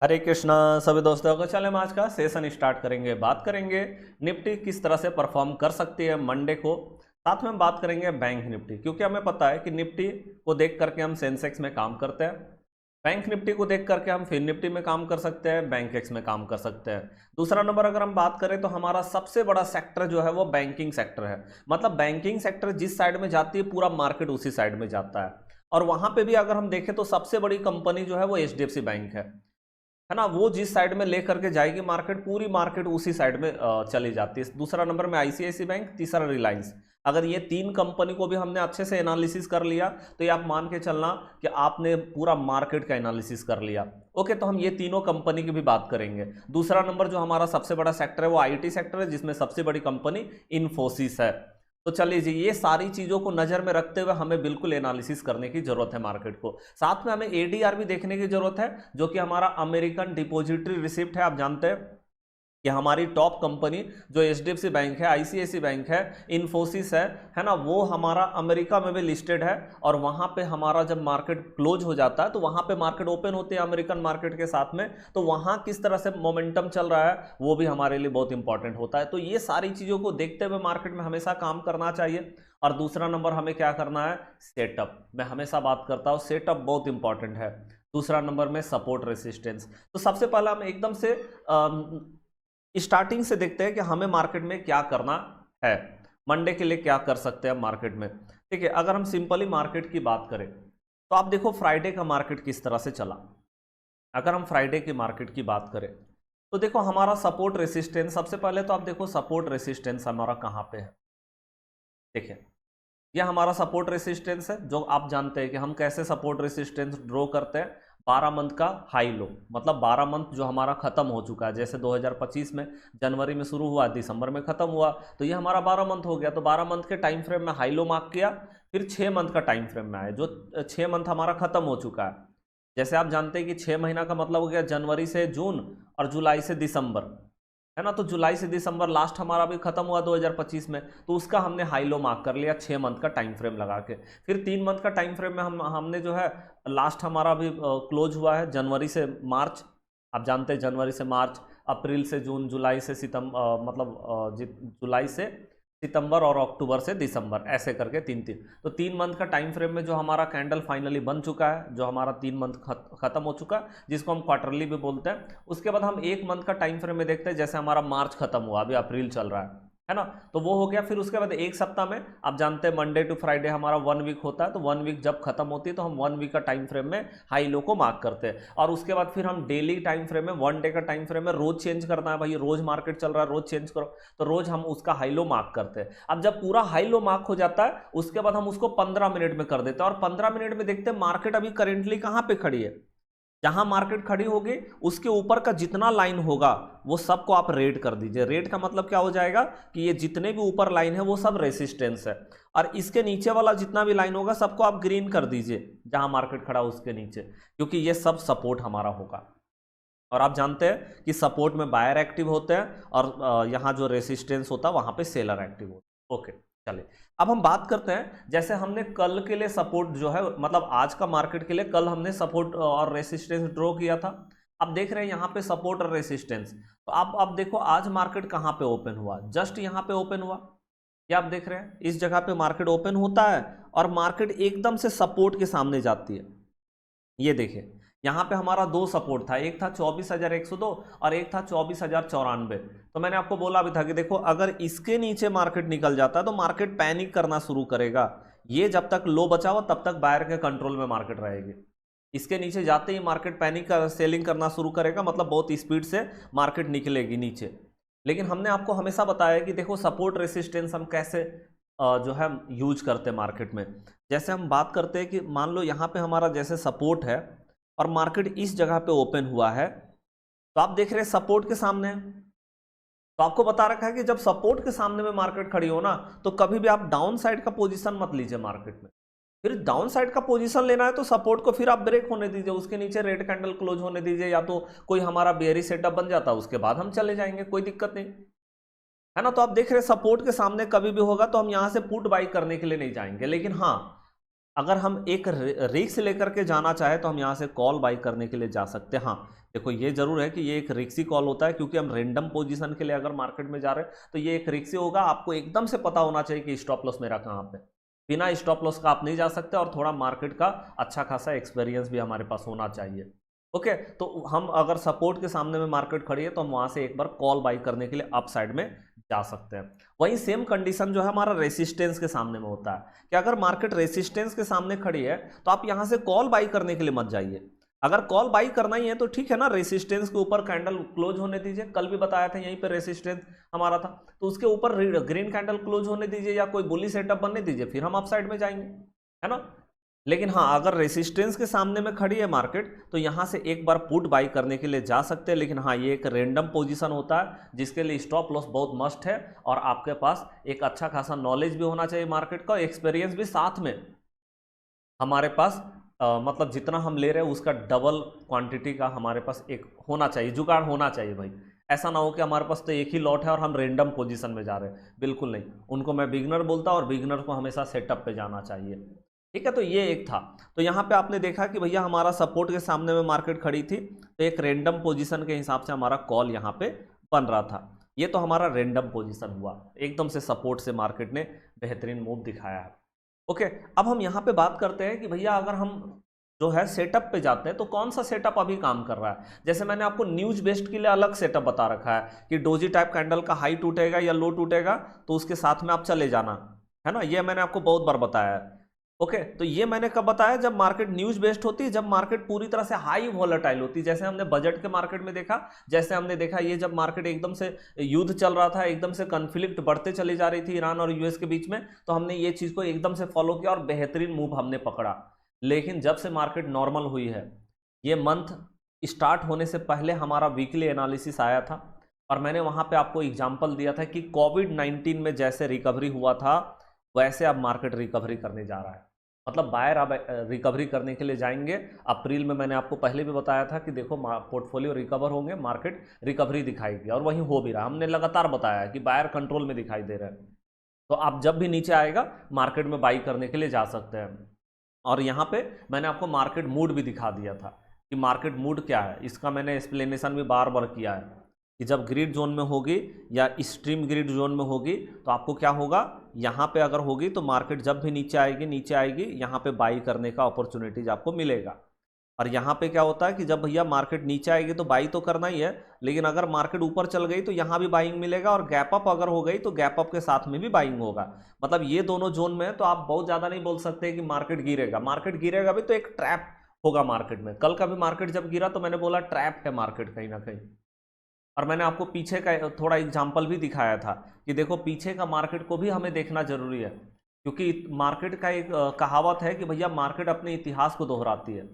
हरे कृष्णा सभी दोस्तों को। चले हम आज का सेशन स्टार्ट करेंगे। बात करेंगे निफ्टी किस तरह से परफॉर्म कर सकती है मंडे को। साथ में हम बात करेंगे बैंक निफ्टी, क्योंकि हमें पता है कि निफ्टी को देख करके हम सेंसेक्स में काम करते हैं, बैंक निफ्टी को देख करके हम फिर निफ्टी में काम कर सकते हैं, बैंक एक्स में काम कर सकते हैं। दूसरा नंबर अगर हम बात करें तो हमारा सबसे बड़ा सेक्टर जो है वो बैंकिंग सेक्टर है। मतलब बैंकिंग सेक्टर जिस साइड में जाती है पूरा मार्केट उसी साइड में जाता है। और वहां पे भी अगर हम देखें तो सबसे बड़ी कंपनी जो है वो एचडीएफसी बैंक है ना। वो जिस साइड में लेकर के जाएगी मार्केट, पूरी मार्केट उसी साइड में चली जाती है। दूसरा नंबर में आईसीआईसी बैंक, तीसरा रिलायंस। अगर ये तीन कंपनी को भी हमने अच्छे से एनालिसिस कर लिया तो ये आप मान के चलना कि आपने पूरा मार्केट का एनालिसिस कर लिया। ओके, तो हम ये तीनों कंपनी की भी बात करेंगे। दूसरा नंबर जो हमारा सबसे बड़ा सेक्टर है वो आईटी सेक्टर है, जिसमें सबसे बड़ी कंपनी इन्फोसिस है। तो चलिए जी, ये सारी चीजों को नजर में रखते हुए हमें बिल्कुल एनालिसिस करने की जरूरत है मार्केट को। साथ में हमें एडीआर भी देखने की जरूरत है, जो कि हमारा अमेरिकन डिपॉजिटरी रिसिप्ट है। आप जानते हैं कि हमारी टॉप कंपनी जो एचडीएफसी बैंक है, आईसीआईसी बैंक है, इन्फोसिस है ना, वो हमारा अमेरिका में भी लिस्टेड है। और वहां पे हमारा जब मार्केट क्लोज हो जाता है तो वहां पे मार्केट ओपन होती है अमेरिकन मार्केट के साथ में, तो वहां किस तरह से मोमेंटम चल रहा है वो भी हमारे लिए बहुत इंपॉर्टेंट होता है। तो ये सारी चीजों को देखते हुए मार्केट में हमेशा काम करना चाहिए। और दूसरा नंबर हमें क्या करना है, सेटअप। मैं हमेशा बात करता हूँ सेटअप बहुत इंपॉर्टेंट है। दूसरा नंबर में सपोर्ट रेसिस्टेंस। तो सबसे पहला हम एकदम से स्टार्टिंग से देखते हैं कि हमें मार्केट में क्या करना है, मंडे के लिए क्या कर सकते हैं मार्केट में। ठीक है, अगर हम सिंपली मार्केट की बात करें तो आप देखो फ्राइडे का मार्केट किस तरह से चला। अगर हम फ्राइडे की मार्केट की बात करें तो देखो हमारा सपोर्ट रेसिस्टेंस, सबसे पहले तो आप देखो सपोर्ट रेसिस्टेंस हमारा कहां पे है। देखिए, यह हमारा सपोर्ट रेसिस्टेंस है, जो आप जानते हैं कि हम कैसे सपोर्ट रेसिस्टेंस ड्रॉ करते हैं। 12 मंथ का हाई लो, मतलब 12 मंथ जो हमारा खत्म हो चुका है। जैसे 2025 में जनवरी में शुरू हुआ, दिसंबर में खत्म हुआ, तो ये हमारा 12 मंथ हो गया। तो 12 मंथ के टाइम फ्रेम में हाई लो मार्क किया, फिर 6 मंथ का टाइम फ्रेम में आए, जो 6 मंथ हमारा खत्म हो चुका है। जैसे आप जानते हैं कि 6 महीना का मतलब हो गया जनवरी से जून और जुलाई से दिसंबर, है ना। तो जुलाई से दिसंबर लास्ट हमारा भी खत्म हुआ 2025 में, तो उसका हमने हाई लो मार्क कर लिया 6 मंथ का टाइम फ्रेम लगा के। फिर 3 मंथ का टाइम फ्रेम में हमने जो है लास्ट हमारा भी क्लोज हुआ है जनवरी से मार्च। आप जानते हैं जनवरी से मार्च, अप्रैल से जून, जुलाई से सितंबर, मतलब जुलाई से सितंबर और अक्टूबर से दिसंबर, ऐसे करके तीन तीन। तो 3 मंथ का टाइम फ्रेम में जो हमारा कैंडल फाइनली बन चुका है, जो हमारा 3 मंथ खत्म हो चुका है, जिसको हम क्वार्टरली भी बोलते हैं। उसके बाद हम 1 मंथ का टाइम फ्रेम में देखते हैं। जैसे हमारा मार्च खत्म हुआ, अभी अप्रैल चल रहा है ना, तो वो हो गया। फिर उसके बाद एक सप्ताह में आप जानते हैं मंडे टू फ्राइडे हमारा 1 वीक होता है, तो 1 वीक जब खत्म होती है तो हम 1 वीक का टाइम फ्रेम में हाई लो को मार्क करते हैं। और उसके बाद फिर हम डेली टाइम फ्रेम में, 1 डे का टाइम फ्रेम में, रोज चेंज करना है भाई, रोज मार्केट चल रहा है रोज चेंज करो, तो रोज हम उसका हाई लो मार्क करते हैं। अब जब पूरा हाई लो मार्क हो जाता है उसके बाद हम उसको 15 मिनट में कर देते हैं, और 15 मिनट में देखते हैं मार्केट अभी करेंटली कहां पे खड़ी है। जहां मार्केट खड़ी होगी उसके ऊपर का जितना लाइन होगा वो सबको आप रेड कर दीजिए। रेड का मतलब क्या हो जाएगा कि ये जितने भी ऊपर लाइन है वो सब रेसिस्टेंस है, और इसके नीचे वाला जितना भी लाइन होगा सबको आप ग्रीन कर दीजिए, जहां मार्केट खड़ा उसके नीचे, क्योंकि ये सब सपोर्ट हमारा होगा। और आप जानते हैं कि सपोर्ट में बायर एक्टिव होते हैं और यहाँ जो रेसिस्टेंस होता है वहां पे सेलर एक्टिव होता है। ओके, चलिए अब हम बात करते हैं, जैसे हमने कल के लिए सपोर्ट जो है, मतलब आज का मार्केट के लिए कल हमने सपोर्ट और रेसिस्टेंस ड्रॉ किया था। अब देख रहे हैं यहाँ पे सपोर्ट और रेसिस्टेंस। तो आप देखो आज मार्केट कहाँ पे ओपन हुआ, जस्ट यहाँ पे ओपन हुआ। ये आप देख रहे हैं इस जगह पे मार्केट ओपन होता है और मार्केट एकदम से सपोर्ट के सामने जाती है। ये देखिए यहाँ पे हमारा 2 सपोर्ट था, एक था 24,102 और एक था 24,094। तो मैंने आपको बोला भी था कि देखो अगर इसके नीचे मार्केट निकल जाता है तो मार्केट पैनिक करना शुरू करेगा। ये जब तक लो बचा हुआ तब तक बायर के कंट्रोल में मार्केट रहेगी। इसके नीचे जाते ही मार्केट पैनिक कर सेलिंग करना शुरू करेगा, मतलब बहुत स्पीड से मार्केट निकलेगी नीचे। लेकिन हमने आपको हमेशा बताया कि देखो सपोर्ट रेसिस्टेंस हम कैसे जो है यूज करते हैं मार्केट में। जैसे हम बात करते हैं कि मान लो यहाँ पे हमारा जैसे सपोर्ट है और मार्केट इस जगह पे ओपन हुआ है, तो आप देख रहे हैं सपोर्ट के सामने है। तो आपको बता रखा है कि जब सपोर्ट के सामने में मार्केट खड़ी हो ना, तो कभी भी आप डाउन साइड का पोजीशन मत लीजिए मार्केट में। फिर डाउन साइड का पोजीशन लेना है तो सपोर्ट को फिर आप ब्रेक होने दीजिए, उसके नीचे रेड कैंडल क्लोज होने दीजिए, या तो कोई हमारा बेयरिश सेटअप बन जाता है उसके बाद हम चले जाएंगे, कोई दिक्कत नहीं, है ना। तो आप देख रहे हैं सपोर्ट के सामने कभी भी होगा तो हम यहां से पुट बाई करने के लिए नहीं जाएंगे। लेकिन हाँ, अगर हम एक रिस्क लेकर के जाना चाहे तो हम यहाँ से कॉल बाई करने के लिए जा सकते हैं। हाँ देखो ये जरूर है कि ये एक रिक्सी कॉल होता है, क्योंकि हम रेंडम पोजीशन के लिए अगर मार्केट में जा रहे हैं तो ये एक रिक्सी होगा। आपको एकदम से पता होना चाहिए कि स्टॉप लॉस मेरा कहाँ पे, बिना स्टॉप लॉस का आप नहीं जा सकते, और थोड़ा मार्केट का अच्छा खासा एक्सपीरियंस भी हमारे पास होना चाहिए। ओके, तो हम अगर सपोर्ट के सामने में मार्केट खड़ी है तो हम वहां से एक बार कॉल बाई करने के लिए अप साइड में जा सकते हैं। वहीं सेम कंडीशन जो है हमारा रेसिस्टेंस के सामने में होता है कि अगर मार्केट रेसिस्टेंस के सामने खड़ी है तो आप यहां से कॉल बाई करने के लिए मत जाइए। अगर कॉल बाई करना ही है तो ठीक है ना, रेसिस्टेंस के ऊपर कैंडल क्लोज होने दीजिए। कल भी बताया था यहीं पे रेसिस्टेंस हमारा था, तो उसके ऊपर ग्रीन कैंडल क्लोज होने दीजिए या कोई बुली सेटअप बनने दीजिए, फिर हम अप साइड में जाएंगे, है ना। लेकिन हाँ, अगर रेसिस्टेंस के सामने में खड़ी है मार्केट तो यहाँ से एक बार पुट बाई करने के लिए जा सकते हैं। लेकिन हाँ, ये एक रेंडम पोजीशन होता है जिसके लिए स्टॉप लॉस बहुत मस्ट है, और आपके पास एक अच्छा खासा नॉलेज भी होना चाहिए मार्केट का, एक्सपीरियंस भी साथ में हमारे पास मतलब जितना हम ले रहे हैं उसका डबल क्वांटिटी का हमारे पास एक होना चाहिए, जुगाड़ होना चाहिए भाई। ऐसा ना हो कि हमारे पास तो एक ही लॉट है और हम रेंडम पोजीशन में जा रहे हैं, बिल्कुल नहीं। उनको मैं बिगनर बोलता हूँ, और बिगनर को हमेशा सेटअप पे जाना चाहिए, ठीक है। तो ये एक था। तो यहाँ पे आपने देखा कि भैया हमारा सपोर्ट के सामने में मार्केट खड़ी थी, तो एक रेंडम पोजीशन के हिसाब से हमारा कॉल यहाँ पे बन रहा था। ये तो हमारा रेंडम पोजीशन हुआ, एकदम से सपोर्ट से मार्केट ने बेहतरीन मूव दिखाया है। ओके, अब हम यहाँ पे बात करते हैं कि भैया अगर हम जो है सेटअप पे जाते हैं तो कौन सा सेटअप अभी काम कर रहा है। जैसे मैंने आपको न्यूज बेस्ड के लिए अलग सेटअप बता रखा है कि डोजी टाइप कैंडल का हाई टूटेगा या लो टूटेगा तो उसके साथ में आप चले जाना, है ना। ये मैंने आपको बहुत बार बताया है। ओके, तो ये मैंने कब बताया, जब मार्केट न्यूज बेस्ड होती है, जब मार्केट पूरी तरह से हाई वॉलेटाइल होती है। जैसे हमने बजट के मार्केट में देखा, जैसे हमने देखा ये जब मार्केट एकदम से युद्ध चल रहा था, एकदम से कन्फ्लिक्ट बढ़ते चली जा रही थी ईरान और यूएस के बीच में, तो हमने ये चीज को एकदम से फॉलो किया और बेहतरीन मूव हमने पकड़ा। लेकिन जब से मार्केट नॉर्मल हुई है, ये मंथ स्टार्ट होने से पहले हमारा वीकली एनालिसिस आया था, और मैंने वहां पे आपको एग्जांपल दिया था कि कोविड-19 में जैसे रिकवरी हुआ था वैसे अब मार्केट रिकवरी करने जा रहा है। मतलब बायर अब रिकवरी करने के लिए जाएंगे। अप्रैल में मैंने आपको पहले भी बताया था कि देखो पोर्टफोलियो रिकवर होंगे, मार्केट रिकवरी दिखाएगी, और वही हो भी रहा। हमने लगातार बताया कि बायर कंट्रोल में दिखाई दे रहा है, तो आप जब भी नीचे आएगा मार्केट में बाई करने के लिए जा सकते हैं। और यहाँ पे मैंने आपको मार्केट मूड भी दिखा दिया था कि मार्केट मूड क्या है, इसका मैंने एक्सप्लेनेशन भी बार बार किया है कि जब ग्रिड जोन में होगी या स्ट्रीम ग्रिड जोन में होगी तो आपको क्या होगा, यहाँ पे अगर होगी तो मार्केट जब भी नीचे आएगी यहाँ पे बाई करने का अपॉर्चुनिटीज आपको मिलेगा। और यहाँ पे क्या होता है कि जब भैया मार्केट नीचे आएगी तो बाई तो करना ही है, लेकिन अगर मार्केट ऊपर चल गई तो यहाँ भी बाइंग मिलेगा, और गैप अप अगर हो गई तो गैप अप के साथ में भी बाइंग होगा। मतलब ये दोनों जोन में है, तो आप बहुत ज़्यादा नहीं बोल सकते कि मार्केट गिरेगा भी, तो एक ट्रैप होगा मार्केट में। कल का भी मार्केट जब गिरा तो मैंने बोला ट्रैप है मार्केट कहीं ना कहीं, और मैंने आपको पीछे का थोड़ा एग्जाम्पल भी दिखाया था कि देखो पीछे का मार्केट को भी हमें देखना जरूरी है, क्योंकि मार्केट का एक कहावत है कि भैया मार्केट अपने इतिहास को दोहराती है।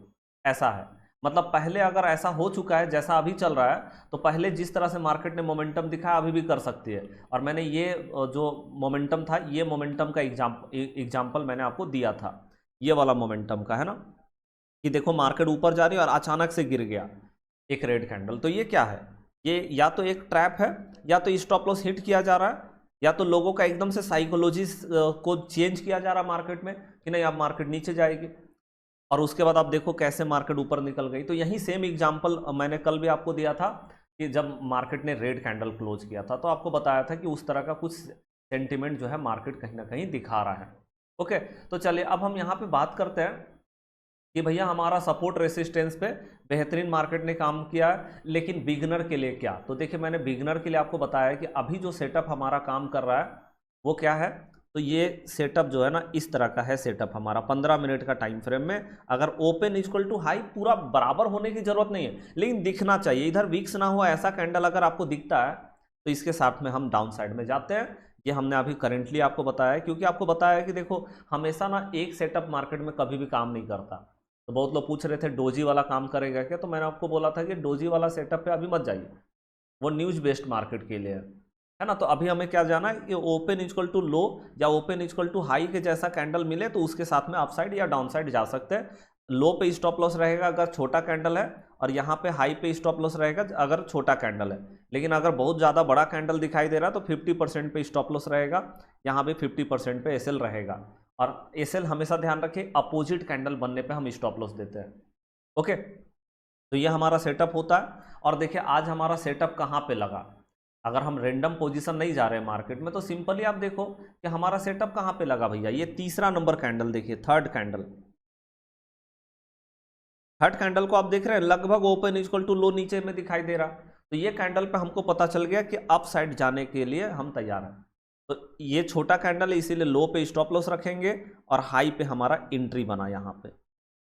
ऐसा है, मतलब पहले अगर ऐसा हो चुका है जैसा अभी चल रहा है, तो पहले जिस तरह से मार्केट ने मोमेंटम दिखाया अभी भी कर सकती है। और मैंने ये जो मोमेंटम था, ये मोमेंटम का एग्जाम्पल मैंने आपको दिया था, ये वाला मोमेंटम का, है ना, कि देखो मार्केट ऊपर जा रही है और अचानक से गिर गया एक रेड कैंडल। तो ये क्या है, ये या तो एक ट्रैप है, या तो स्टॉप लॉस हिट किया जा रहा है, या तो लोगों का एकदम से साइकोलॉजी को चेंज किया जा रहा है मार्केट में कि नहीं अब मार्केट नीचे जाएगी, और उसके बाद आप देखो कैसे मार्केट ऊपर निकल गई। तो यही सेम एग्जांपल मैंने कल भी आपको दिया था कि जब मार्केट ने रेड कैंडल क्लोज किया था, तो आपको बताया था कि उस तरह का कुछ सेंटिमेंट जो है मार्केट कहीं ना कहीं दिखा रहा है। ओके, तो चलिए अब हम यहाँ पे बात करते हैं कि भैया हमारा सपोर्ट रेसिस्टेंस पे बेहतरीन मार्केट ने काम किया है, लेकिन बिगनर के लिए क्या। तो देखिए मैंने बिगनर के लिए आपको बताया कि अभी जो सेटअप हमारा काम कर रहा है वो क्या है। तो ये सेटअप जो है ना, इस तरह का है सेटअप हमारा 15 मिनट का टाइम फ्रेम में। अगर ओपन इक्वल टू हाई पूरा बराबर होने की जरूरत नहीं है, लेकिन दिखना चाहिए, इधर वीक्स ना हुआ ऐसा कैंडल अगर आपको दिखता है तो इसके साथ में हम डाउन साइड में जाते हैं। ये हमने अभी करेंटली आपको बताया है, क्योंकि आपको बताया है कि देखो हमेशा ना एक सेटअप मार्केट में कभी भी काम नहीं करता। तो बहुत लोग पूछ रहे थे डोजी वाला काम करेगा क्या, तो मैंने आपको बोला था कि डोजी वाला सेटअप पे अभी मत जाइए, वो न्यूज बेस्ड मार्केट के लिए है ना। तो अभी हमें क्या जाना है कि ओपन इक्वल टू लो या ओपन इक्वल टू हाई के जैसा कैंडल मिले तो उसके साथ में अपसाइड या डाउन साइड जा सकते हैं। लो पे स्टॉप लॉस रहेगा अगर छोटा कैंडल है, और यहाँ पे हाई पे स्टॉप लॉस रहेगा अगर छोटा कैंडल है। लेकिन अगर बहुत ज़्यादा बड़ा कैंडल दिखाई दे रहा है तो 50% पे स्टॉप लॉस रहेगा, यहाँ पे 50% पे एसएल रहेगा। और एसएल हमेशा ध्यान रखिए अपोजिट कैंडल बनने पे हम स्टॉप लॉस देते हैं। ओके, तो ये हमारा सेटअप होता है। और देखिए आज हमारा सेटअप कहाँ पे लगा, अगर हम रेंडम पोजीशन नहीं जा रहे हैं मार्केट में तो सिंपली आप देखो कि हमारा सेटअप कहाँ पे लगा भैया, ये तीसरा नंबर कैंडल देखिए, थर्ड कैंडल को आप देख रहे हैं लगभग ओपन इक्वल टू लो नीचे में दिखाई दे रहा। तो ये कैंडल पे हमको पता चल गया कि अप साइड जाने के लिए हम तैयार हैं। तो ये छोटा कैंडल है इसीलिए लो पे स्टॉप लॉस रखेंगे और हाई पे हमारा एंट्री बना यहाँ पे।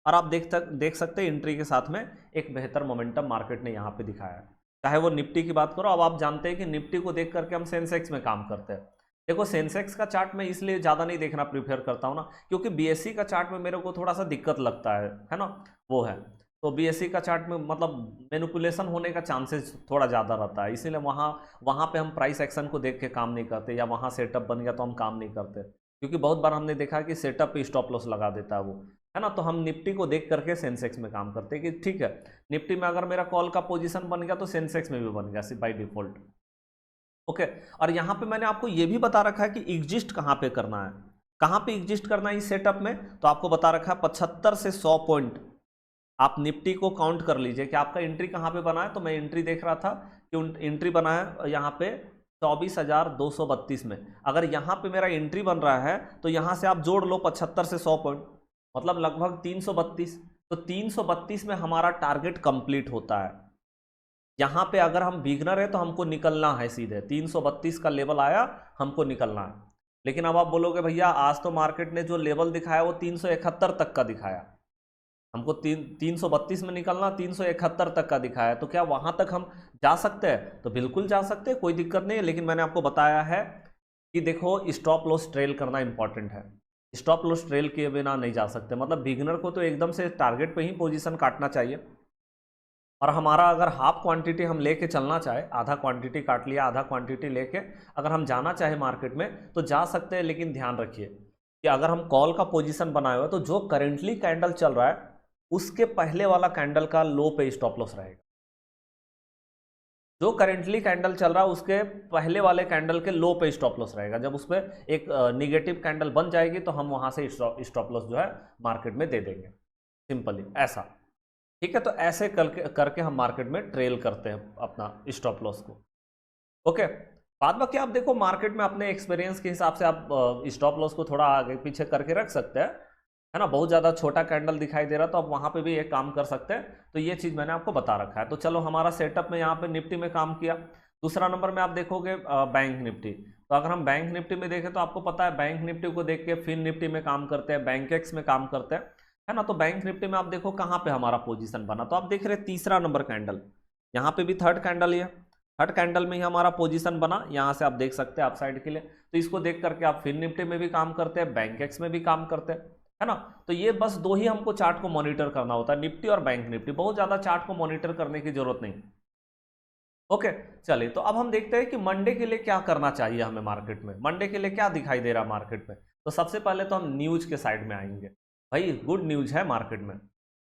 और आप देख सकते हैं एंट्री के साथ में एक बेहतर मोमेंटम मार्केट ने यहाँ पे दिखाया है। चाहे वो निफ्टी की बात करो, अब आप जानते हैं कि निफ्टी को देख करके हम सेंसेक्स में काम करते हैं। देखो सेंसेक्स का चार्ट मैं इसलिए ज़्यादा नहीं देखना प्रीफर करता हूँ ना, क्योंकि बीएससी का चार्ट में मेरे को थोड़ा सा दिक्कत लगता है ना, वो है। तो बीएससी का चार्ट में मतलब मैनिपुलेशन होने का चांसेस थोड़ा ज़्यादा रहता है, इसीलिए वहाँ पे हम प्राइस एक्शन को देख के काम नहीं करते, या वहाँ सेटअप बन गया तो हम काम नहीं करते, क्योंकि बहुत बार हमने देखा कि सेटअप पे स्टॉप लॉस लगा देता है वो, है ना। तो हम निफ्टी को देख करके सेंसेक्स में काम करते हैं कि ठीक है निफ्टी में अगर मेरा कॉल का पोजीशन बन गया तो सेंसेक्स में भी बन गया बाय डिफॉल्ट। ओके, और यहाँ पे मैंने आपको ये भी बता रखा है कि एग्जिस्ट कहाँ पे करना है, कहाँ पे एग्जिस्ट करना है इस सेटअप में। तो आपको बता रखा है 75 से 100 पॉइंट आप निफ्टी को काउंट कर लीजिए कि आपका एंट्री कहाँ पे बना है। तो मैं एंट्री देख रहा था कि एंट्री बना है यहाँ पे 24,232 में। अगर यहाँ पे मेरा एंट्री बन रहा है तो यहाँ से आप जोड़ लो 75 से 100 पॉइंट, मतलब लगभग 332। तो 332 में हमारा टारगेट कंप्लीट होता है। यहाँ पे अगर हम बिगनर है तो हमको निकलना है सीधे 332 का लेवल आया, हमको निकलना है। लेकिन अब आप बोलोगे भैया आज तो मार्केट ने जो लेवल दिखाया वो 371 तक का दिखाया, हमको 332 में निकलना 371 तक का दिखाया, तो क्या वहां तक हम जा सकते हैं? तो बिल्कुल जा सकते हैं, कोई दिक्कत नहीं है। लेकिन मैंने आपको बताया है कि देखो स्टॉप लॉस ट्रेल करना इंपॉर्टेंट है, स्टॉप लॉस ट्रेल किए बिना नहीं जा सकते। मतलब बिगिनर को तो एकदम से टारगेट पे ही पोजीशन काटना चाहिए। और हमारा अगर हाफ क्वांटिटी हम लेके चलना चाहे, आधा क्वांटिटी काट लिया, आधा क्वांटिटी लेके अगर हम जाना चाहे मार्केट में तो जा सकते हैं। लेकिन ध्यान रखिए कि अगर हम कॉल का पोजीशन बनाए हुए तो जो करेंटली कैंडल चल रहा है उसके पहले वाला कैंडल का लो पे स्टॉप लॉस रहेगा। जो करेंटली कैंडल चल रहा है उसके पहले वाले कैंडल के लो पे स्टॉप लॉस रहेगा। जब उस पर एक निगेटिव कैंडल बन जाएगी तो हम वहां से स्टॉप लॉस जो है मार्केट में दे देंगे, सिंपली ऐसा। ठीक है, तो ऐसे करके हम मार्केट में ट्रेल करते हैं अपना स्टॉप लॉस को। ओके, बाद बाकी आप देखो मार्केट में अपने एक्सपीरियंस के हिसाब से आप स्टॉप लॉस को थोड़ा आगे पीछे करके रख सकते हैं, है ना। बहुत ज़्यादा छोटा कैंडल दिखाई दे रहा तो आप वहाँ पे भी एक काम कर सकते हैं। तो ये चीज़ मैंने आपको बता रखा है। तो चलो हमारा सेटअप में यहाँ पे निफ्टी में काम किया। दूसरा नंबर में आप देखोगे बैंक निफ्टी। तो अगर हम बैंक निफ्टी में देखें तो आपको पता है बैंक निफ्टी को देख के फिन निफ्टी में काम करते हैं, बैंक एक्स में काम करते हैं, है ना। तो बैंक निफ्टी में आप देखो कहाँ पे हमारा पोजीशन बना। तो आप देख रहे हैं तीसरा नंबर कैंडल, यहाँ पे भी थर्ड कैंडल ही है, थर्ड कैंडल में ही हमारा पोजीशन बना। यहाँ से आप देख सकते हैं अप साइड के लिए। तो इसको देख करके आप फिन निफ्टी में भी काम करते हैं, बैंक एक्स में भी काम करते हैं, है ना। तो ये बस दो ही हमको चार्ट को मॉनिटर करना होता है, निफ्टी और बैंक निफ्टी। बहुत ज्यादा चार्ट को मॉनिटर करने की जरूरत नहीं। ओके, चलिए तो अब हम देखते हैं कि मंडे के लिए क्या करना चाहिए हमें मार्केट में, मंडे के लिए क्या दिखाई दे रहा है मार्केट में। तो सबसे पहले तो हम न्यूज के साइड में आएंगे। भाई गुड न्यूज है मार्केट में।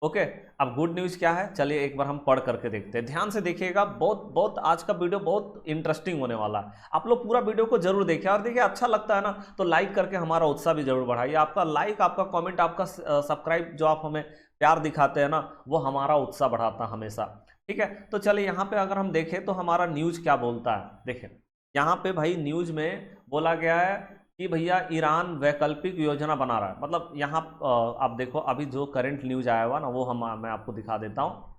ओके, अब गुड न्यूज क्या है चलिए एक बार हम पढ़ करके देखते हैं। ध्यान से देखिएगा, बहुत आज का वीडियो बहुत इंटरेस्टिंग होने वाला है। आप लोग पूरा वीडियो को जरूर देखिए, और देखिए अच्छा लगता है ना तो लाइक करके हमारा उत्साह भी जरूर बढ़ाइए। आपका लाइक, आपका कमेंट, आपका सब्सक्राइब जो आप हमें प्यार दिखाते हैं ना, वो हमारा उत्साह बढ़ाता है हमेशा। ठीक है, तो चलिए यहाँ पे अगर हम देखें तो हमारा न्यूज क्या बोलता है। देखें यहाँ पे भाई न्यूज में बोला गया है कि भैया ईरान वैकल्पिक योजना बना रहा है। मतलब यहाँ आप देखो अभी जो करंट न्यूज आया हुआ ना वो मैं आपको दिखा देता हूँ।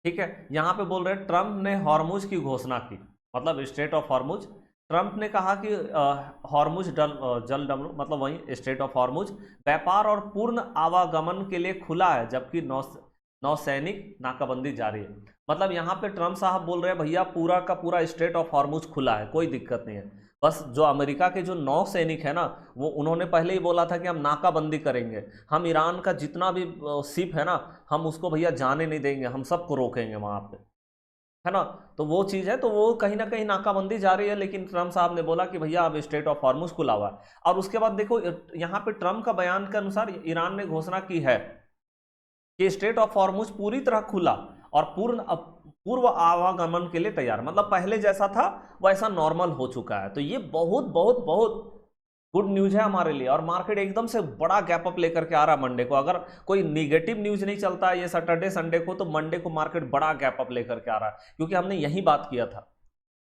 ठीक है, यहाँ पे बोल रहे हैं ट्रम्प ने हॉर्मुज की घोषणा की, मतलब स्टेट ऑफ हॉर्मुज। ट्रम्प ने कहा कि हॉर्मुज जल डमरू, मतलब वही स्टेट ऑफ हॉर्मुज व्यापार और पूर्ण आवागमन के लिए खुला है, जबकि नौसैनिक नाकाबंदी जारी है। मतलब यहाँ पे ट्रम्प साहब बोल रहे हैं भैया पूरा का पूरा स्टेट ऑफ हॉर्मुज खुला है, कोई दिक्कत नहीं है। बस जो अमेरिका के जो नौसैनिक है ना वो उन्होंने पहले ही बोला था कि हम नाकाबंदी करेंगे, हम ईरान का जितना भी शिप है ना हम उसको भैया जाने नहीं देंगे, हम सबको रोकेंगे वहाँ पे, है ना। तो वो चीज़ है, तो वो कहीं ना कहीं नाकाबंदी जारी है। लेकिन ट्रम्प साहब ने बोला कि भैया अब स्टेट ऑफ हॉर्मुज खुला हुआ है। और उसके बाद देखो यहाँ पे ट्रम्प का बयान के अनुसार ईरान ने घोषणा की है कि स्टेट ऑफ हॉर्मुज पूरी तरह खुला और पूर्व आवागमन के लिए तैयार, मतलब पहले जैसा था वैसा नॉर्मल हो चुका है। तो ये बहुत बहुत बहुत गुड न्यूज है हमारे लिए, और मार्केट एकदम से बड़ा गैप अप लेकर के आ रहा है मंडे को। अगर कोई निगेटिव न्यूज नहीं चलता है ये सैटरडे संडे को, तो मंडे को मार्केट बड़ा गैप अप लेकर के आ रहा है, क्योंकि हमने यही बात किया था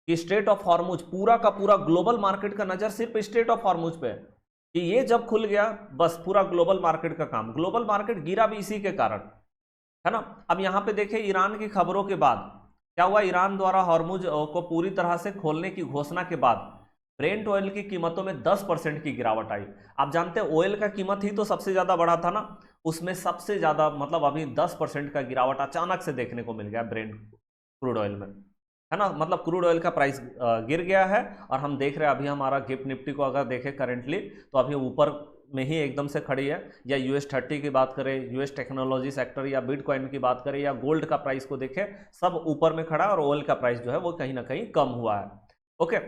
कि स्ट्रेट ऑफ हॉर्मुज, पूरा का पूरा ग्लोबल मार्केट का नजर सिर्फ स्ट्रेट ऑफ हॉर्मुज पे है, कि ये जब खुल गया बस पूरा ग्लोबल मार्केट का काम। ग्लोबल मार्केट गिरा भी इसी के कारण, है ना। अब यहां पे देखें ईरान की खबरों के बाद क्या हुआ, ईरान द्वारा हॉर्मुज को पूरी तरह से खोलने की घोषणा के बाद ब्रेंट ऑयल की कीमतों में 10% की गिरावट आई। आप जानते हैं ऑयल का कीमत ही तो सबसे ज्यादा बढ़ा था ना, उसमें सबसे ज्यादा मतलब अभी 10% का गिरावट अचानक से देखने को मिल गया ब्रेंट क्रूड ऑयल में, है ना। मतलब क्रूड ऑयल का प्राइस गिर गया है, और हम देख रहे हैं अभी हमारा गिफ्ट निफ्टी को अगर देखें करेंटली तो अभी ऊपर में ही एकदम से खड़ी है। या US30 की बात करें, US टेक्नोलॉजी सेक्टर, या बिटकॉइन की बात करें, या गोल्ड का प्राइस को देखें, सब ऊपर में खड़ा है, और ऑयल का प्राइस जो है वो कहीं ना कहीं कम हुआ है। ओके,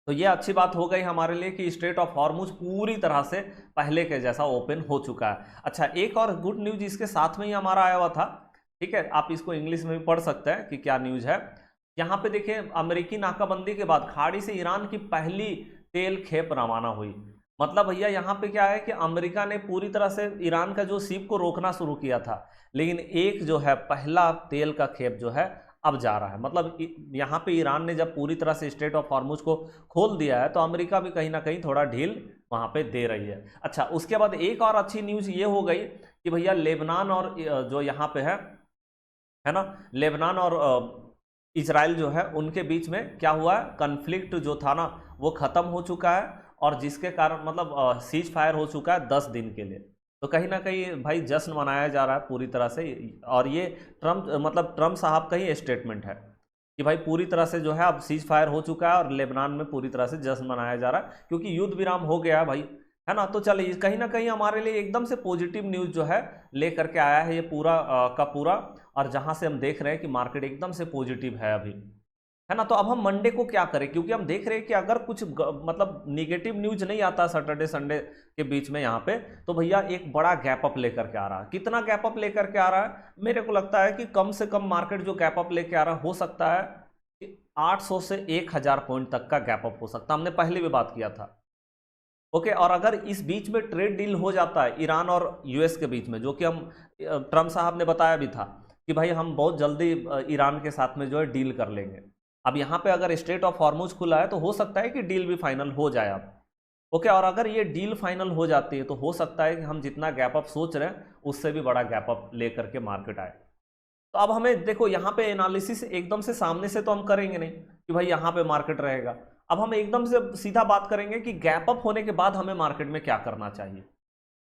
तो ये अच्छी बात हो गई हमारे लिए कि स्ट्रेट ऑफ हॉर्मुज पूरी तरह से पहले के जैसा ओपन हो चुका है। अच्छा, एक और गुड न्यूज इसके साथ में ही हमारा आया हुआ था, ठीक है, आप इसको इंग्लिश में भी पढ़ सकते हैं कि क्या न्यूज है। यहाँ पे देखिए, अमेरिकी नाकाबंदी के बाद खाड़ी से ईरान की पहली तेल खेप रवाना हुई। मतलब भैया यहाँ पे क्या है कि अमेरिका ने पूरी तरह से ईरान का जो शिप को रोकना शुरू किया था, लेकिन एक जो है पहला तेल का खेप जो है अब जा रहा है। मतलब यहाँ पे ईरान ने जब पूरी तरह से स्ट्रेट ऑफ हॉर्मुज को खोल दिया है, तो अमेरिका भी कहीं ना कहीं थोड़ा ढील वहाँ पे दे रही है। अच्छा, उसके बाद एक और अच्छी न्यूज ये हो गई कि भैया लेबनान और जो यहाँ पे है ना, लेबनान और इजराइल जो है उनके बीच में क्या हुआ है, कन्फ्लिक्ट जो था ना वो खत्म हो चुका है, और जिसके कारण मतलब सीज फायर हो चुका है 10 दिन के लिए। तो कहीं ना कहीं भाई जश्न मनाया जा रहा है पूरी तरह से, और ये ट्रम्प साहब का ही स्टेटमेंट है कि भाई पूरी तरह से जो है अब सीज फायर हो चुका है, और लेबनान में पूरी तरह से जश्न मनाया जा रहा है, क्योंकि युद्ध विराम हो गया है भाई, है ना। तो चलिए, कहीं ना कहीं हमारे लिए एकदम से पॉजिटिव न्यूज जो है लेकर के आया है ये पूरा का पूरा, और जहां से हम देख रहे हैं कि मार्केट एकदम से पॉजिटिव है अभी, है ना। तो अब हम मंडे को क्या करें, क्योंकि हम देख रहे हैं कि अगर कुछ मतलब निगेटिव न्यूज नहीं आता सैटरडे संडे के बीच में यहाँ पे, तो भैया एक बड़ा गैप अप लेकर के आ रहा है। कितना गैप अप लेकर के आ रहा है, मेरे को लगता है कि कम से कम मार्केट जो गैप अप लेके आ रहा है, हो सकता है कि 800 से 1000 पॉइंट तक का गैप अप हो सकता है। हमने पहले भी बात किया था। ओके, और अगर इस बीच में ट्रेड डील हो जाता है ईरान और US के बीच में, जो कि हम ट्रम्प साहब ने बताया भी था कि भाई हम बहुत जल्दी ईरान के साथ में जो है डील कर लेंगे। अब यहाँ पे अगर स्ट्रेट ऑफ हॉर्मुज खुला है, तो हो सकता है कि डील भी फाइनल हो जाए अब। ओके, और अगर ये डील फाइनल हो जाती है, तो हो सकता है कि हम जितना गैप अप सोच रहे हैं उससे भी बड़ा गैप अप लेकर के मार्केट आए। तो अब हमें देखो, यहाँ पे एनालिसिस एकदम से सामने से तो हम करेंगे नहीं कि भाई यहाँ पे मार्केट रहेगा। अब हम एकदम से सीधा बात करेंगे कि गैप अप होने के बाद हमें मार्केट में क्या करना चाहिए।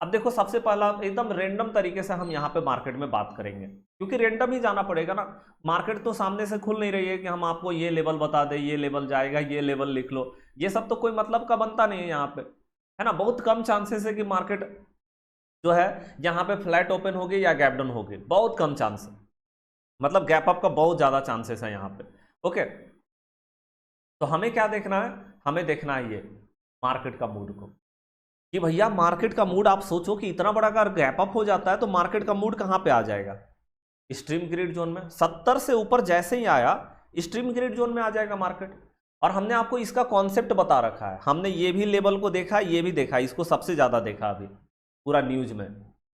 अब देखो, सबसे पहला एकदम रेंडम तरीके से हम यहाँ पे मार्केट में बात करेंगे, क्योंकि रेंडम ही जाना पड़ेगा ना। मार्केट तो सामने से खुल नहीं रही है कि हम आपको ये लेवल बता दें, ये लेवल जाएगा, ये लेवल लिख लो, ये सब तो कोई मतलब का बनता नहीं है यहाँ पे, है ना। बहुत कम चांसेस है कि मार्केट जो है यहाँ पे फ्लैट ओपन होगी या गैप डाउन होगी, बहुत कम चांस है। मतलब गैप अप का बहुत ज्यादा चांसेस है यहाँ पे। ओके, तो हमें क्या देखना है, हमें देखना है ये मार्केट का मूड को, कि भैया मार्केट का मूड, आप सोचो कि इतना बड़ा अगर गैप अप हो जाता है तो मार्केट का मूड कहां पे आ जाएगा, स्ट्रीम ग्रिड जोन में। 70 से ऊपर जैसे ही आया स्ट्रीम ग्रिड जोन में आ जाएगा मार्केट। और हमने आपको इसका कॉन्सेप्ट बता रखा है, हमने ये भी लेवल को देखा, ये भी देखा, इसको सबसे ज्यादा देखा अभी पूरा न्यूज में,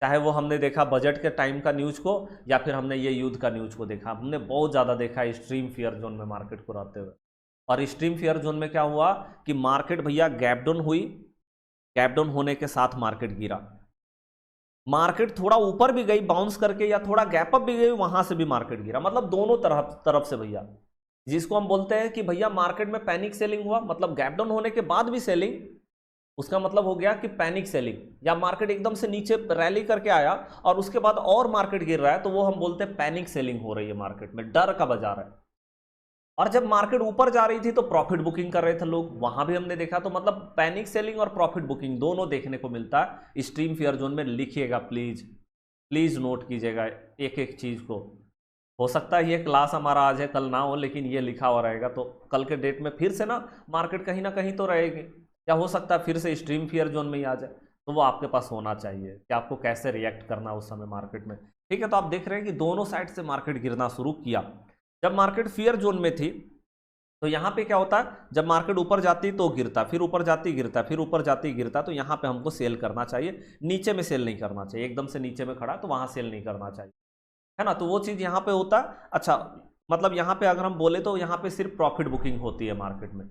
चाहे वो हमने देखा बजट के टाइम का न्यूज को, या फिर हमने ये युद्ध का न्यूज को देखा, हमने बहुत ज्यादा देखा स्ट्रीम फियर जोन में मार्केट को रहते हुए। और स्ट्रीम फियर जोन में क्या हुआ कि मार्केट भैया गैप डाउन हुई, गैप डाउन होने के साथ मार्केट गिरा। मार्केट थोड़ा ऊपर भी गई बाउंस करके, या थोड़ा गैप अप भी गई, वहां से भी मार्केट गिरा। मतलब दोनों तरफ से भैया, जिसको हम बोलते हैं कि भैया मार्केट में पैनिक सेलिंग हुआ, मतलब गैप डाउन होने के बाद भी सेलिंग, उसका मतलब हो गया कि पैनिक सेलिंग, या मार्केट एकदम से नीचे रैली करके आया और उसके बाद और मार्केट गिर रहा है, तो वो हम बोलते हैं पैनिक सेलिंग हो रही है मार्केट में, डर का बाजार है। और जब मार्केट ऊपर जा रही थी तो प्रॉफिट बुकिंग कर रहे थे लोग, वहां भी हमने देखा। तो मतलब पैनिक सेलिंग और प्रॉफिट बुकिंग दोनों देखने को मिलता है स्ट्रीम फियर जोन में। लिखिएगा प्लीज, प्लीज नोट कीजिएगा एक एक चीज को। हो सकता है ये क्लास हमारा आज है कल ना हो, लेकिन ये लिखा हुआ रहेगा, तो कल के डेट में फिर से ना मार्केट कहीं ना कहीं तो रहेगी, या हो सकता है फिर से स्ट्रीम फियर जोन में ही आ जाए। तो वो आपके पास होना चाहिए कि आपको कैसे रिएक्ट करना उस समय मार्केट में, ठीक है। तो आप देख रहे हैं कि दोनों साइड से मार्केट गिरना शुरू किया। जब मार्केट फियर जोन में थी तो यहाँ पे क्या होता है, जब मार्केट ऊपर जाती तो गिरता, फिर ऊपर जाती गिरता, फिर ऊपर जाती गिरता, तो यहाँ पे हमको सेल करना चाहिए, नीचे में सेल नहीं करना चाहिए, एकदम से नीचे में खड़ा तो वहाँ सेल नहीं करना चाहिए, है ना। तो वो चीज़ यहाँ पे होता है। अच्छा, मतलब यहाँ पे अगर हम बोले तो यहाँ पे सिर्फ प्रॉफिट बुकिंग होती है मार्केट में,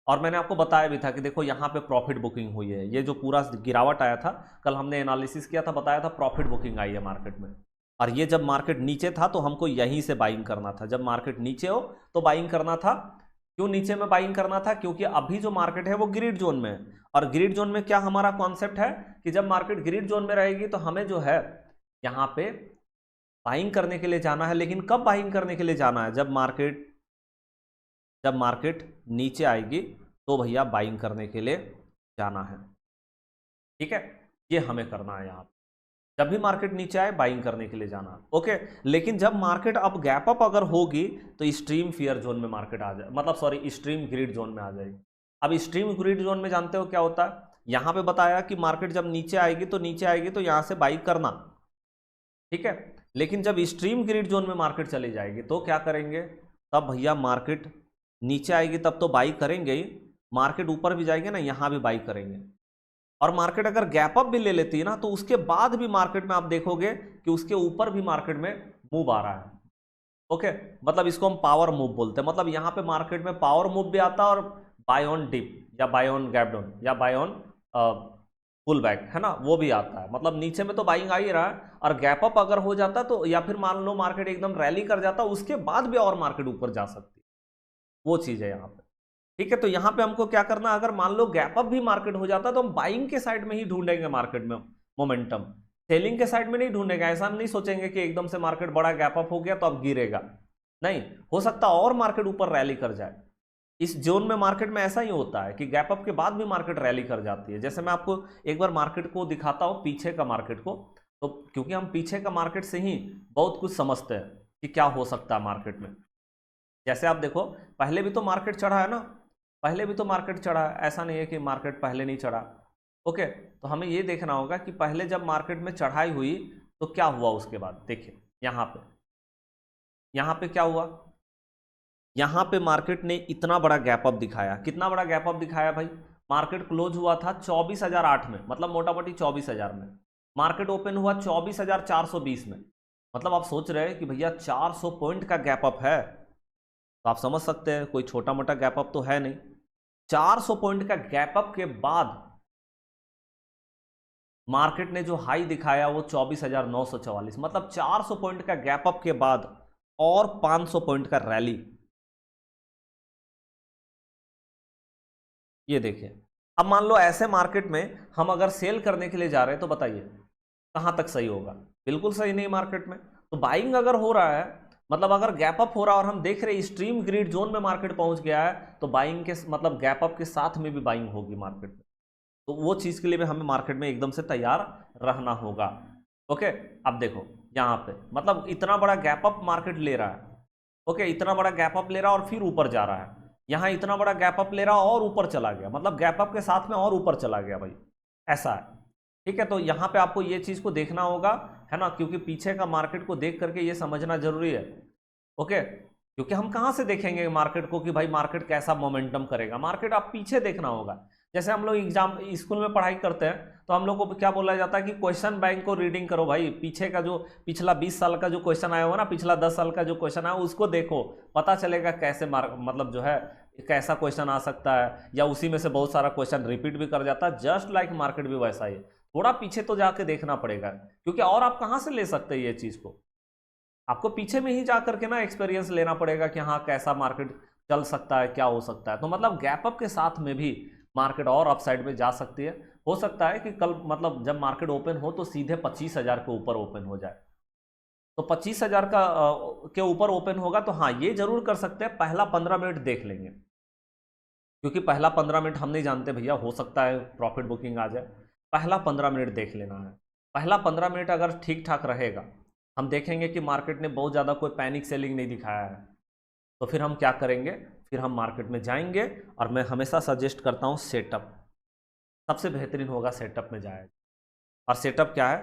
और मैंने आपको बताया भी था कि देखो यहाँ पे प्रॉफिट बुकिंग हुई है, ये जो पूरा गिरावट आया था कल हमने एनालिसिस किया था, बताया था प्रॉफिट बुकिंग आई है मार्केट में। और ये जब मार्केट नीचे था तो हमको यहीं से बाइंग करना था, जब मार्केट नीचे हो तो बाइंग करना था। क्यों नीचे में बाइंग करना था, क्योंकि अभी जो मार्केट है वो ग्रिड जोन में है, और ग्रिड जोन में क्या हमारा कॉन्सेप्ट है कि जब मार्केट ग्रिड जोन में रहेगी तो हमें जो है यहाँ पे बाइंग करने के लिए जाना है। लेकिन कब बाइंग करने के लिए जाना है, जब मार्केट नीचे आएगी तो भैया बाइंग करने के लिए जाना है, ठीक है। ये हमें करना है यहाँ, जब भी मार्केट नीचे आए बाइंग करने के लिए जाना है, ओके। लेकिन जब मार्केट अब गैप अप अगर होगी तो स्ट्रीम फियर जोन में मार्केट आ जाए, मतलब सॉरी स्ट्रीम ग्रिड जोन में आ जाएगी। अब स्ट्रीम ग्रिड जोन में जानते हो क्या होता है, यहाँ पे बताया कि मार्केट जब नीचे आएगी तो यहाँ से बाई करना, ठीक है। लेकिन जब स्ट्रीम ग्रिड जोन में मार्केट चली जाएगी तो क्या करेंगे, तब भैया मार्केट नीचे आएगी तब तो बाई करेंगे ही, मार्केट ऊपर भी जाएंगे ना यहाँ भी बाई करेंगे। और मार्केट अगर गैप अप भी ले लेती है ना तो उसके बाद भी मार्केट में आप देखोगे कि उसके ऊपर भी मार्केट में मूव आ रहा है, ओके। मतलब इसको हम पावर मूव बोलते हैं, मतलब यहाँ पे मार्केट में पावर मूव भी आता है, और बाय ऑन डिप या बाय ऑन गैप डाउन या बाय ऑन पुल बैक, है ना, वो भी आता है। मतलब नीचे में तो बाइंग आ ही रहा है, और गैप अप अगर हो जाता तो, या फिर मान लो मार्केट एकदम रैली कर जाता, उसके बाद भी और मार्केट ऊपर जा सकती है, वो चीज है यहाँ पे, ठीक है। तो यहाँ पे हमको क्या करना, अगर मान लो गैप अप भी मार्केट हो जाता तो हम बाइंग के साइड में ही ढूंढेंगे मार्केट में मोमेंटम, सेलिंग के साइड में नहीं ढूंढेगा। ऐसा हम नहीं सोचेंगे कि एकदम से मार्केट बड़ा गैप अप हो गया तो अब गिरेगा, नहीं, हो सकता और मार्केट ऊपर रैली कर जाए। इस जोन में मार्केट में ऐसा ही होता है कि गैप अप के बाद भी मार्केट रैली कर जाती है। जैसे मैं आपको एक बार मार्केट को दिखाता हूँ, पीछे का मार्केट को, तो क्योंकि हम पीछे का मार्केट से ही बहुत कुछ समझते हैं कि क्या हो सकता है मार्केट में। जैसे आप देखो, पहले भी तो मार्केट चढ़ा है ना, पहले भी तो मार्केट चढ़ा है, ऐसा नहीं है कि मार्केट पहले नहीं चढ़ा, ओके। तो हमें ये देखना होगा कि पहले जब मार्केट में चढ़ाई हुई तो क्या हुआ उसके बाद। देखिए यहाँ पे क्या हुआ, यहाँ पे मार्केट ने इतना बड़ा गैप अप दिखाया, कितना बड़ा गैप अप दिखाया भाई, मार्केट क्लोज हुआ था 24,008 में, मतलब मोटा मोटी 24,000 में, मार्केट ओपन हुआ 24,420 में। मतलब आप सोच रहे हैं कि भैया 400 पॉइंट का गैप अप है, तो आप समझ सकते हैं कोई छोटा मोटा गैप अप तो है नहीं। 400 पॉइंट का गैप अप के बाद मार्केट ने जो हाई दिखाया वो 24,944, मतलब 400 पॉइंट का गैप अप के बाद और 500 पॉइंट का रैली। ये देखिए, अब मान लो ऐसे मार्केट में हम अगर सेल करने के लिए जा रहे हैं तो बताइए कहां तक सही होगा, बिल्कुल सही नहीं मार्केट में। तो बाइंग अगर हो रहा है, मतलब अगर गैप अप हो रहा है और हम देख रहे हैं स्ट्रीम ग्रिड जोन में मार्केट पहुंच गया है, तो बाइंग के मतलब गैप अप के साथ में भी बाइंग होगी मार्केट में। तो वो चीज के लिए भी हमें मार्केट में एकदम से तैयार रहना होगा, ओके। अब देखो यहाँ पे मतलब इतना बड़ा गैप अप मार्केट ले रहा है, ओके, इतना बड़ा गैप अप ले रहा है और फिर ऊपर जा रहा है, यहाँ इतना बड़ा गैप अप ले रहा है और ऊपर चला गया, मतलब गैप अप के साथ में और ऊपर चला गया भाई, ऐसा है, ठीक है। तो यहाँ पे आपको ये चीज को देखना होगा, है ना, क्योंकि पीछे का मार्केट को देख करके ये समझना जरूरी है, ओके। क्योंकि हम कहाँ से देखेंगे मार्केट को कि भाई मार्केट कैसा मोमेंटम करेगा, मार्केट आप पीछे देखना होगा। जैसे हम लोग एग्जाम स्कूल में पढ़ाई करते हैं तो हम लोग को क्या बोला जाता है कि क्वेश्चन बैंक को रीडिंग करो भाई, पीछे का जो पिछला 20 साल का जो क्वेश्चन आया हुआ ना, पिछला 10 साल का जो क्वेश्चन आया उसको देखो, पता चलेगा कैसे मतलब जो है कैसा क्वेश्चन आ सकता है, या उसी में से बहुत सारा क्वेश्चन रिपीट भी कर जाता है, जस्ट लाइक मार्केट भी वैसा ही। थोड़ा पीछे तो जाके देखना पड़ेगा, क्योंकि और आप कहाँ से ले सकते हैं ये चीज को, आपको पीछे में ही जा करके ना एक्सपीरियंस लेना पड़ेगा कि हाँ कैसा मार्केट चल सकता है, क्या हो सकता है। तो मतलब गैप अप के साथ में भी मार्केट और अपसाइड में जा सकती है, हो सकता है कि कल मतलब जब मार्केट ओपन हो तो सीधे 25,000 के ऊपर ओपन हो जाए। तो 25,000 का के ऊपर ओपन होगा तो हाँ ये जरूर कर सकते हैं, पहला 15 मिनट देख लेंगे, क्योंकि पहला 15 मिनट हम नहीं जानते भैया, हो सकता है प्रॉफिट बुकिंग आ जाए, पहला 15 मिनट देख लेना है। पहला 15 मिनट अगर ठीक ठाक रहेगा, हम देखेंगे कि मार्केट ने बहुत ज़्यादा कोई पैनिक सेलिंग नहीं दिखाया है, तो फिर हम क्या करेंगे, फिर हम मार्केट में जाएंगे, और मैं हमेशा सजेस्ट करता हूँ सेटअप, सबसे बेहतरीन होगा सेटअप में जाए। और सेटअप क्या है,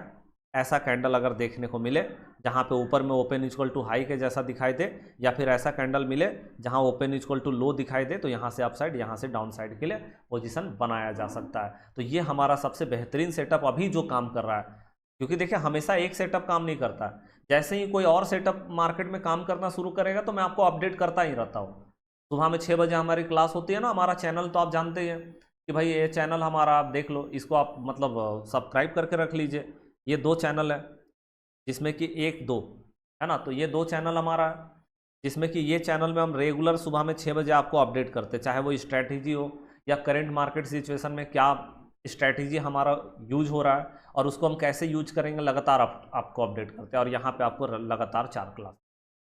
ऐसा कैंडल अगर देखने को मिले जहाँ पे ऊपर में ओपन इक्वल टू हाई के जैसा दिखाई दे, या फिर ऐसा कैंडल मिले जहाँ ओपन इक्वल टू लो दिखाई दे, तो यहाँ से अपसाइड, यहाँ से डाउन साइड के लिए पोजीशन बनाया जा सकता है। तो ये हमारा सबसे बेहतरीन सेटअप अभी जो काम कर रहा है, क्योंकि देखिए हमेशा एक सेटअप काम नहीं करता है। जैसे ही कोई और सेटअप मार्केट में काम करना शुरू करेगा तो मैं आपको अपडेट करता ही रहता हूँ। सुबह में 6 बजे हमारी क्लास होती है ना, हमारा चैनल तो आप जानते ही हैं कि भाई ये चैनल हमारा, आप देख लो इसको, आप मतलब सब्सक्राइब करके रख लीजिए। ये 2 चैनल है जिसमें कि 1-2 है ना, तो ये 2 चैनल हमारा है जिसमें कि ये चैनल में हम रेगुलर सुबह में 6 बजे आपको अपडेट करते हैं, चाहे वो स्ट्रैटेजी हो या करंट मार्केट सिचुएशन में क्या स्ट्रैटेजी हमारा यूज हो रहा है और उसको हम कैसे यूज करेंगे, लगातार आपको अपडेट करते हैं। और यहाँ पे आपको लगातार 4 क्लास,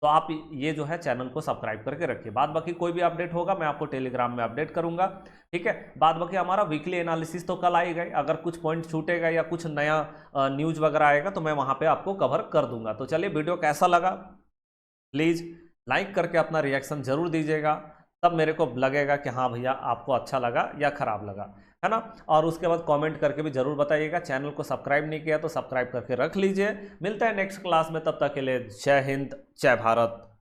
तो आप ये जो है चैनल को सब्सक्राइब करके रखिए। बाद बाकी कोई भी अपडेट होगा मैं आपको टेलीग्राम में अपडेट करूंगा, ठीक है। बाद बाकी हमारा वीकली एनालिसिस तो कल आएगा, अगर कुछ पॉइंट छूटेगा या कुछ नया न्यूज वगैरह आएगा तो मैं वहां पे आपको कवर कर दूंगा। तो चलिए, वीडियो कैसा लगा प्लीज़ लाइक करके अपना रिएक्शन जरूर दीजिएगा, तब मेरे को लगेगा कि हाँ भैया आपको अच्छा लगा या ख़राब लगा, है ना। और उसके बाद कमेंट करके भी ज़रूर बताइएगा। चैनल को सब्सक्राइब नहीं किया तो सब्सक्राइब करके रख लीजिए। मिलता है नेक्स्ट क्लास में, तब तक के लिए जय हिंद, जय भारत।